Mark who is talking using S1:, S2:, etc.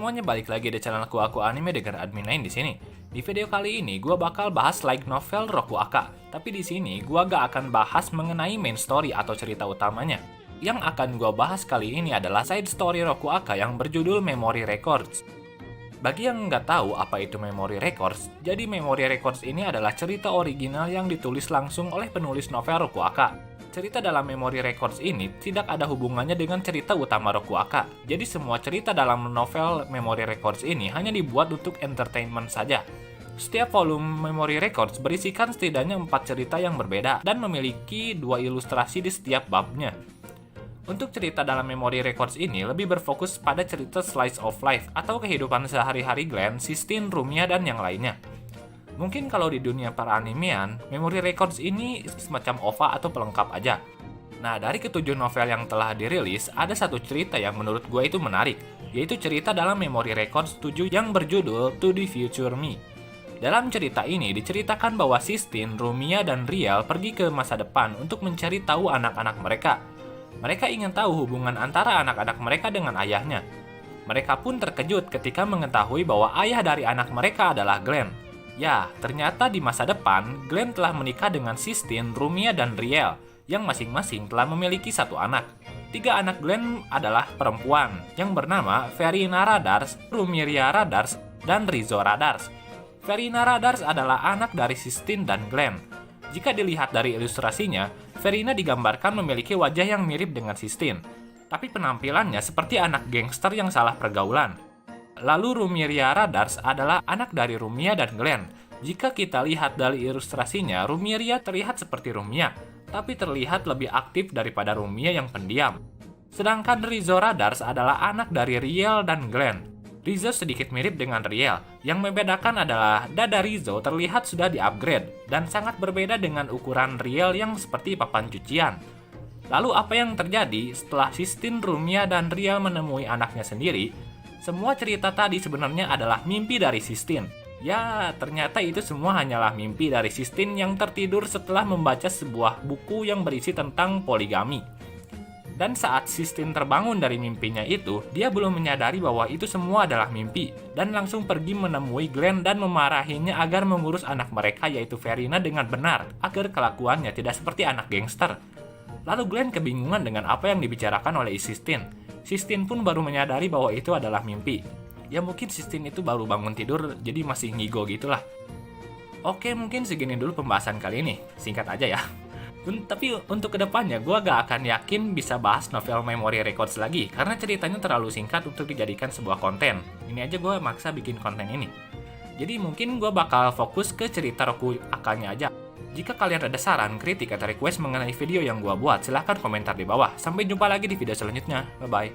S1: semuanya, balik lagi di channel aku Anime dengan Admin 9 di sini. Di video kali ini gua bakal bahas light novel Rokuaka. Tapi di sini gua gak akan bahas mengenai main story atau cerita utamanya. Yang akan gua bahas kali ini adalah side story Rokuaka yang berjudul Memory Records. Bagi yang nggak tahu apa itu Memory Records, jadi Memory Records ini adalah cerita original yang ditulis langsung oleh penulis novel Rokuaka. Cerita dalam Memory Records ini tidak ada hubungannya dengan cerita utama Rokuaka. Jadi semua cerita dalam novel Memory Records ini hanya dibuat untuk entertainment saja. Setiap volume Memory Records berisikan setidaknya 4 cerita yang berbeda dan memiliki 2 ilustrasi di setiap babnya. Untuk cerita dalam Memory Records ini lebih berfokus pada cerita slice of life atau kehidupan sehari-hari Glenn, Sistine, Rumia, dan yang lainnya. Mungkin kalau di dunia peranimean, Memory Records ini semacam OVA atau pelengkap aja. Nah, dari ketujuh novel yang telah dirilis, ada satu cerita yang menurut gue itu menarik, yaitu cerita dalam Memory Records 7 yang berjudul To the Future Me. Dalam cerita ini diceritakan bahwa Sistine, Rumia, dan Riel pergi ke masa depan untuk mencari tahu anak-anak mereka. Mereka ingin tahu hubungan antara anak-anak mereka dengan ayahnya. Mereka pun terkejut ketika mengetahui bahwa ayah dari anak mereka adalah Glenn. Ya, ternyata di masa depan, Glenn telah menikah dengan Sistine, Rumia, dan Riel, yang masing-masing telah memiliki satu anak. 3 anak Glenn adalah perempuan, yang bernama Verina Radars, Rumiria Radars, dan Rizzo Radars. Verina Radars adalah anak dari Sistine dan Glenn. Jika dilihat dari ilustrasinya, Verina digambarkan memiliki wajah yang mirip dengan Sistine, tapi penampilannya seperti anak gangster yang salah pergaulan. Lalu Rumiria Radars adalah anak dari Rumia dan Glenn. Jika kita lihat dari ilustrasinya, Rumiria terlihat seperti Rumia, tapi terlihat lebih aktif daripada Rumia yang pendiam. Sedangkan Rizzo Radars adalah anak dari Riel dan Glenn. Rizzo sedikit mirip dengan Riel, yang membedakan adalah dada Rizzo terlihat sudah di-upgrade, dan sangat berbeda dengan ukuran Riel yang seperti papan cucian. Lalu apa yang terjadi setelah Sistine, Rumia, dan Riel menemui anaknya sendiri? Semua cerita tadi sebenarnya adalah mimpi dari Sistine. Ya, ternyata itu semua hanyalah mimpi dari Sistine yang tertidur setelah membaca sebuah buku yang berisi tentang poligami. Dan saat Sistine terbangun dari mimpinya itu, dia belum menyadari bahwa itu semua adalah mimpi, dan langsung pergi menemui Glenn dan memarahinya agar mengurus anak mereka yaitu Verina dengan benar, agar kelakuannya tidak seperti anak gangster. Lalu Glenn kebingungan dengan apa yang dibicarakan oleh Sistine. Sistine pun baru menyadari bahwa itu adalah mimpi. Ya mungkin Sistine itu baru bangun tidur, jadi masih ngigo gitulah. Oke, mungkin segini dulu pembahasan kali ini. Singkat aja ya. Tapi untuk kedepannya, gue gak akan yakin bisa bahas novel Memory Records lagi, karena ceritanya terlalu singkat untuk dijadikan sebuah konten. Ini aja gue maksa bikin konten ini. Jadi mungkin gue bakal fokus ke cerita Rokuaka-nya aja. Jika kalian ada saran, kritik, atau request mengenai video yang gue buat, silahkan komentar di bawah. Sampai jumpa lagi di video selanjutnya. Bye-bye.